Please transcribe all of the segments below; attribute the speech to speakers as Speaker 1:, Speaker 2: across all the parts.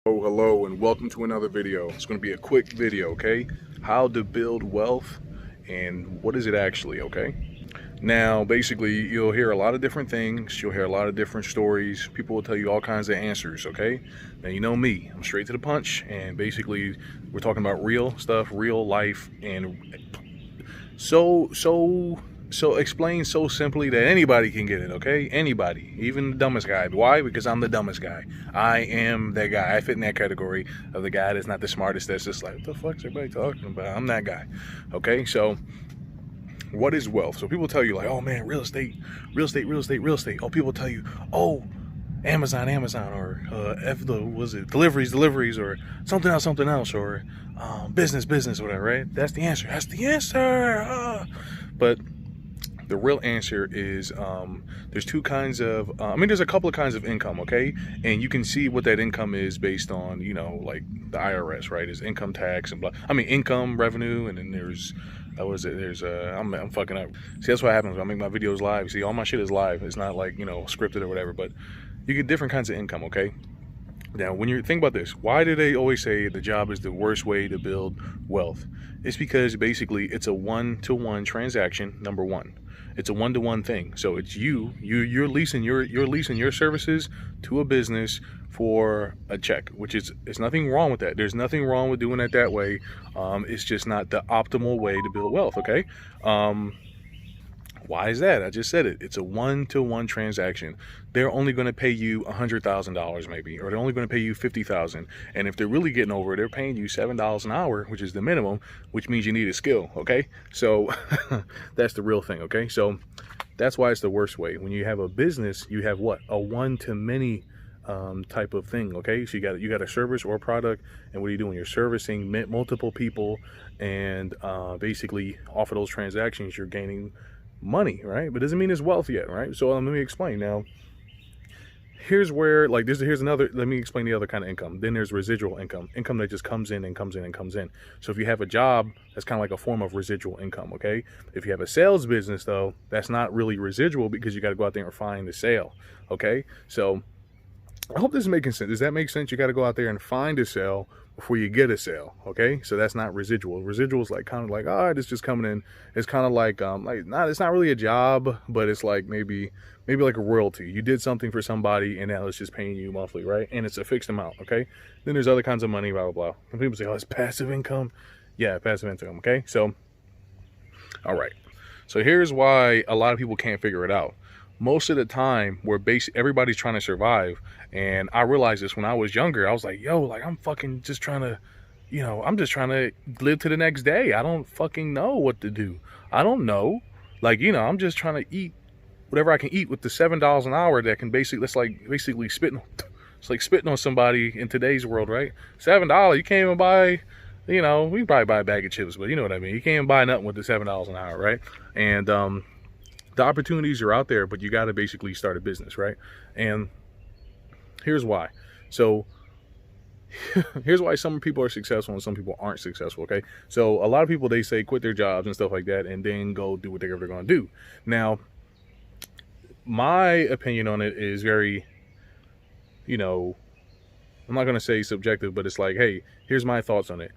Speaker 1: Oh, hello and welcome to another video. It's going to be a quick video, okay? How to build wealth and what is it actually, okay? Now, basically, you'll hear a lot of different things. You'll hear a lot of different stories. People will tell you all kinds of answers, okay? Now, you know me. I'm straight to the punch, and basically, we're talking about real stuff, real life, and so explain so simply that anybody can get it, okay? Anybody, even the dumbest guy. Why? Because I'm the dumbest guy. I am that guy. I fit in that category of the guy that's not the smartest, that's just like, what the fuck's everybody talking about? I'm that guy, okay? So what is wealth? So people tell you like, oh man, real estate, real estate, real estate, real estate. Oh, people tell you, oh, Amazon, or was it deliveries, or something else, or business, whatever, right? That's the answer. That's the answer. But the real answer is there's two kinds of, there's a couple of kinds of income, okay? And you can see what that income is based on, like the IRS, right? Is income tax and blah. Income, revenue, and then there's, I'm fucking up. See, that's what happens when I make my videos live. See, all my shit is live. It's not like, scripted or whatever, but you get different kinds of income, okay? Now, when you think about this, why do they always say the job is the worst way to build wealth? It's because basically it's a one-to-one transaction, number one. It's a one-to-one thing. So it's you're leasing your services to a business for a check, which is, there's nothing wrong with that. There's nothing wrong with doing it that way. It's just not the optimal way to build wealth, okay? Why is that? I just said it. It's a one-to-one transaction. They're only going to pay you $100,000 maybe, or they're only going to pay you $50,000. And if they're really getting over it, they're paying you $7 an hour, which is the minimum, which means you need a skill, okay? So that's the real thing, okay? So that's why it's the worst way. When you have a business, you have what? A one-to-many type of thing, okay? So you got a service or a product, and what are you doing? You're servicing multiple people, and basically off of those transactions, you're gaining money, right? But doesn't mean it's wealth yet, right? So let me explain. Now, here's where, here's another, let me explain the other kind of income. Then there's residual income that just comes in. So if you have a job, that's kind of like a form of residual income, okay? If you have a sales business though, that's not really residual, because you got to go out there and find the sale, okay? So I hope this is making sense. Does that make sense? You got to go out there and find a sale before you get a sale, okay? So that's not residual. Residual is like kind of like, it's just coming in. It's kind of like it's not really a job, but it's like maybe like a royalty. You did something for somebody, and now it's just paying you monthly, right? And it's a fixed amount, okay? Then there's other kinds of money, blah blah blah. And people say, oh, it's passive income. Yeah, passive income, okay? So, all right. So here's why a lot of people can't figure it out. Most of the time, everybody's trying to survive. And I realized this when I was younger. I was like, yo, I'm fucking just trying to, I'm just trying to live to the next day. I don't fucking know what to do. I don't know. I'm just trying to eat whatever I can eat with the $7 an hour that can basically spitting. It's like spitting on somebody in today's world, right? $7, you can't even buy, we can probably buy a bag of chips, but you know what I mean. You can't even buy nothing with the $7 an hour, right? And the opportunities are out there, but you got to basically start a business, right? And here's why. So here's why some people are successful and some people aren't successful, okay? So a lot of people, they say quit their jobs and stuff like that and then go do whatever they're going to do. Now, my opinion on it is very, I'm not going to say subjective, but it's like, hey, here's my thoughts on it.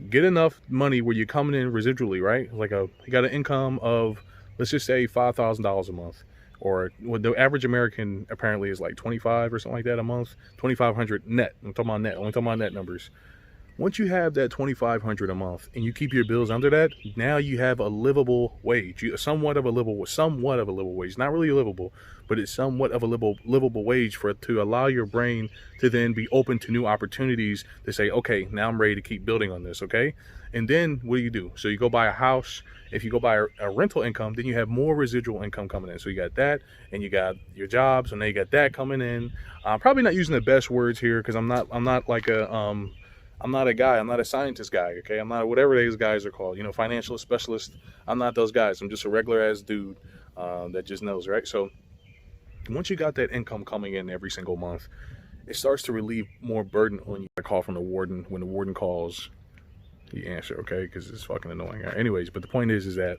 Speaker 1: Get enough money where you're coming in residually, right? You got an income of, let's just say $5,000 a month, or what the average American apparently is like 25 or something like that a month, 2,500 net. I'm talking about net, only talking about net numbers. Once you have that 2,500 a month and you keep your bills under that, now you have a livable wage, somewhat of a livable wage, not really livable, but it's somewhat of a livable wage to allow your brain to then be open to new opportunities to say, okay, now I'm ready to keep building on this, okay? And then what do? So you go buy a house. If you go buy a rental income, then you have more residual income coming in. So you got that, and you got your job. So now you got that coming in. I'm probably not using the best words here, because I'm not like I'm not a guy. I'm not a scientist guy, okay? I'm not whatever these guys are called, financial specialist. I'm not those guys. I'm just a regular ass dude that just knows, right? So once you got that income coming in every single month, it starts to relieve more burden on you. I call from the warden. When the warden calls, you answer, okay? Because it's fucking annoying. Anyways, but the point is that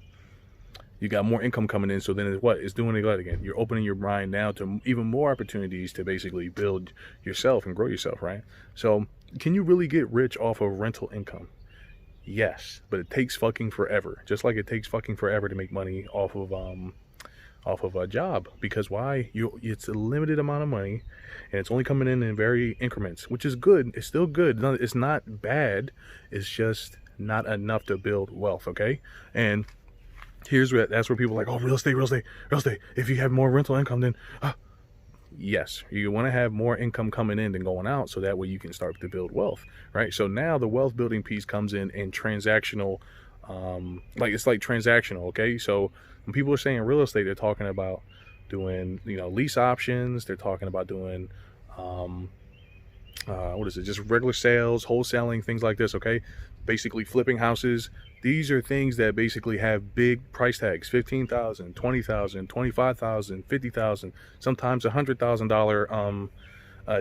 Speaker 1: You got more income coming in, so then it's what? It's doing it again. You're opening your mind now to even more opportunities to basically build yourself and grow yourself, right? So, can you really get rich off of rental income? Yes, but it takes fucking forever. Just like it takes fucking forever to make money off of a job. Because why? It's a limited amount of money, and it's only coming in very increments, which is good. It's still good. It's not bad. It's just not enough to build wealth. Okay, and that's where people are like, oh, real estate, real estate, real estate. If you have more rental income, then yes, you want to have more income coming in than going out, so that way you can start to build wealth, right? So now the wealth building piece comes in transactional, it's like transactional. Okay, so when people are saying real estate, they're talking about doing, lease options. They're talking about doing, what is it? Just regular sales, wholesaling, things like this. Okay, basically flipping houses. These are things that basically have big price tags: $15,000, $20,000, $25,000, $50,000, sometimes $100,000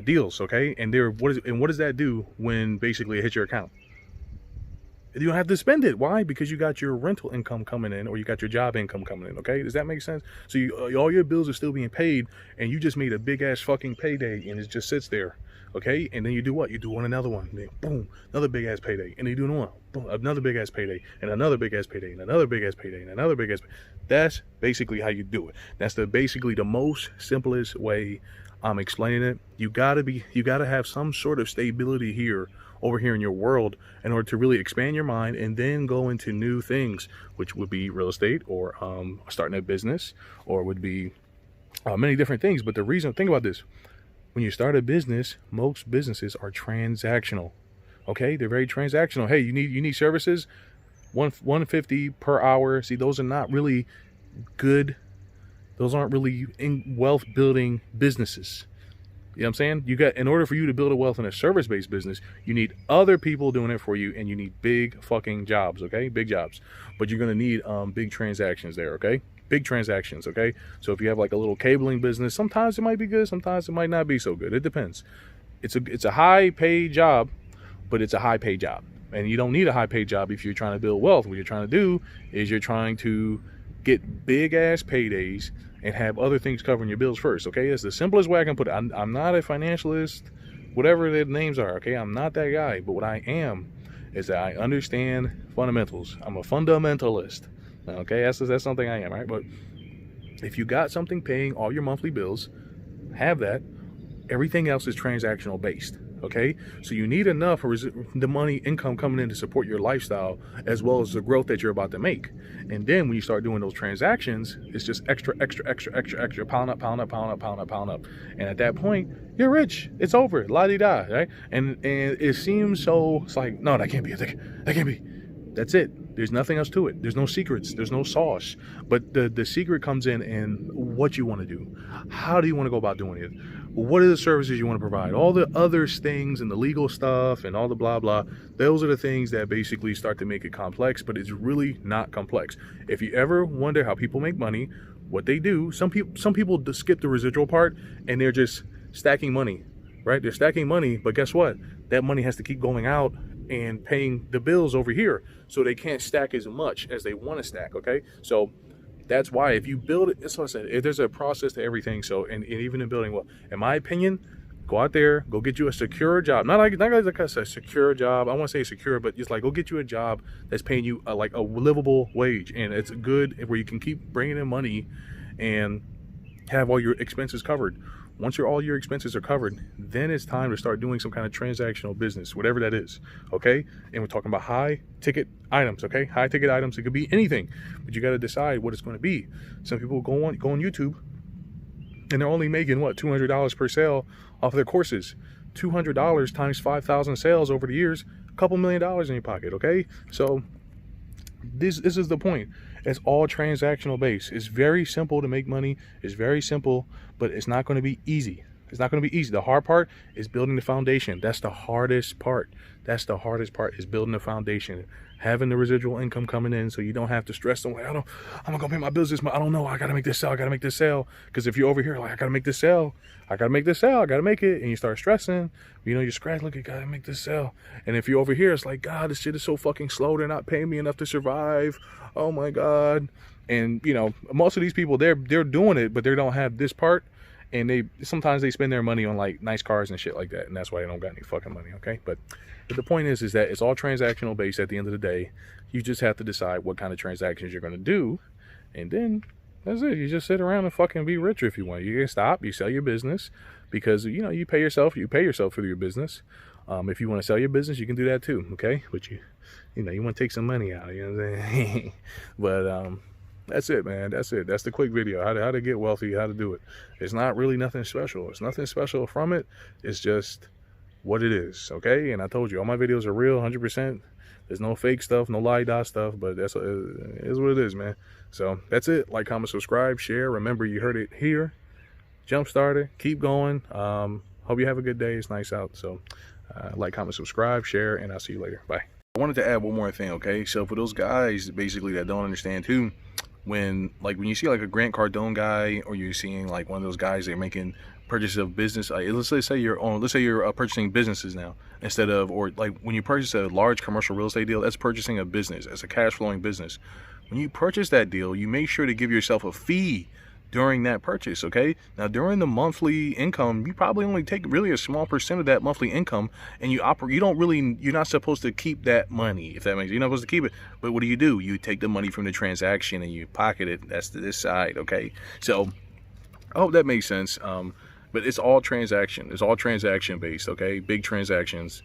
Speaker 1: deals. Okay, and what does that do when basically it hits your account? You don't have to spend it. Why? Because you got your rental income coming in, or you got your job income coming in. Okay, does that make sense? So all your bills are still being paid, and you just made a big ass fucking payday, and it just sits there. Okay, and then you do what? You do another one. Then boom, another big ass payday, and then you do another one. Boom, another big ass payday, and another big ass payday, and another big ass payday, and another big ass. That's basically how you do it. That's basically the most simplest way I'm explaining it. You gotta have some sort of stability over here in your world in order to really expand your mind, and then go into new things, which would be real estate, or starting a business, or would be many different things. But think about this: when you start a business, most businesses are transactional. Okay, they're very transactional. Hey, you need services, $150 per hour. See, those are not really good. Those aren't really wealth building businesses. You know what I'm saying? In order for you to build a wealth in a service-based business, you need other people doing it for you, and you need big fucking jobs, okay? Big jobs. But you're going to need big transactions there, okay? Big transactions, okay? So if you have like a little cabling business, sometimes it might be good, sometimes it might not be so good. It depends. It's a high-paid job, but it's a high-paid job. And you don't need a high-paid job if you're trying to build wealth. What you're trying to do is you're trying to get big-ass paydays and have other things covering your bills first, okay? It's the simplest way I can put it. I'm not a financialist, whatever the names are, okay? I'm not that guy. But what I am is that I understand fundamentals. I'm a fundamentalist, okay? That's something I am, right? But if you got something paying all your monthly bills, have that. Everything else is transactional based, okay? So you need enough for the money income coming in to support your lifestyle, as well as the growth that you're about to make. And then when you start doing those transactions, it's just extra, pound up. And at that point, you're rich. It's over. La-di-da, right? And it seems so, it's like, no, that can't be. That can't be. That's it. There's nothing else to it. There's no secrets. There's no sauce. But the secret comes in what you want to do. How do you want to go about doing it? What are the services you want to provide? All the other things and the legal stuff and all the blah, blah. Those are the things that basically start to make it complex, but it's really not complex. If you ever wonder how people make money, what they do, some people skip the residual part, and they're just stacking money, right? They're stacking money, but guess what? That money has to keep going out and paying the bills over here, so they can't stack as much as they want to stack, okay? So that's why if you build it, that's what I said, there's a process to everything. So, and even in building, well, in my opinion, go out there, go get you a secure job. Not like a secure job. I want to say secure, but just like go get you a job that's paying you like a livable wage, and it's good where you can keep bringing in money and have all your expenses covered. Once all your expenses are covered, then it's time to start doing some kind of transactional business, whatever that is, okay? And we're talking about high ticket items, okay? High ticket items, it could be anything, but you got to decide what it's going to be. Some people go on YouTube, and they're only making, what, $200 per sale off of their courses. $200 times 5,000 sales over the years, a couple $1 million in your pocket, okay? So this is the point. It's all transactional based. It's very simple to make money. It's very simple, but it's not going to be easy, It's not going to be easy. The hard part is building the foundation. That's the hardest part. That's the hardest part, is building the foundation, having the residual income coming in, so you don't have to stress them. Like, I'm not gonna pay my bills this month. I don't know. I gotta make this sale. I gotta make this sale. Because if you're over here like, I gotta make this sale, I gotta make this sale, I gotta make it, and you start stressing, you scratch. Look, I gotta make this sale. And if you're over here, it's like, God, this shit is so fucking slow. They're not paying me enough to survive. Oh my God. And most of these people, they're doing it, but they don't have this part. And sometimes they spend their money on like nice cars and shit like that, and that's why they don't got any fucking money. Okay, but the point is that it's all transactional based. At the end of the day, you just have to decide what kind of transactions you're going to do, and then that's it. You just sit around and fucking be richer if you want. You can stop, you sell your business, because you pay yourself for your business. If you want to sell your business, you can do that too. Okay, but you want to take some money out, you know what I'm saying? But that's it, man. That's it. That's the quick video. How to get wealthy, how to do it. It's not really nothing special. It's nothing special from it. It's just what it is, okay? And I told you, all my videos are real, 100%. There's no fake stuff, no lie-dot stuff, but it is what it is, man. So that's it. Like, comment, subscribe, share. Remember, you heard it here. Jump starter. Keep going. Hope you have a good day. It's nice out. So like, comment, subscribe, share, and I'll see you later. Bye. I wanted to add one more thing, okay? So for those guys basically that don't understand too, when you see like a Grant Cardone guy, or you're seeing like one of those guys that are making purchases of business, let's say you're purchasing businesses now, instead of, or like when you purchase a large commercial real estate deal, that's purchasing a business, as a cash flowing business. When you purchase that deal, you make sure to give yourself a fee during that purchase, okay? Now, during the monthly income, you probably only take really a small percent of that monthly income, and you're not supposed to keep that money, if that makes sense. You're not supposed to keep it, but what do? You take the money from the transaction and you pocket it. That's to this side, okay? So, I hope that makes sense. But it's all transaction. It's all transaction based, okay? Big transactions.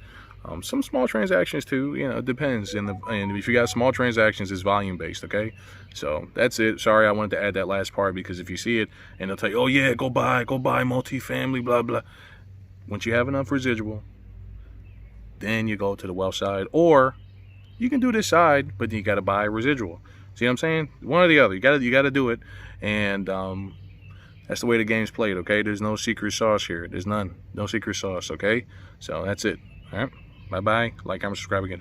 Speaker 1: Some small transactions too, it depends. And if you got small transactions, it's volume based, okay? So that's it. Sorry, I wanted to add that last part, because if you see it and they'll tell you, oh yeah, go buy multifamily, blah, blah. Once you have enough residual, then you go to the wealth side, or you can do this side, but you got to buy residual. See what I'm saying? One or the other. You got to do it. And that's the way the game's played, okay? There's no secret sauce here. There's none. No secret sauce, okay? So that's it. All right. Bye-bye. Like, comment, subscribe again.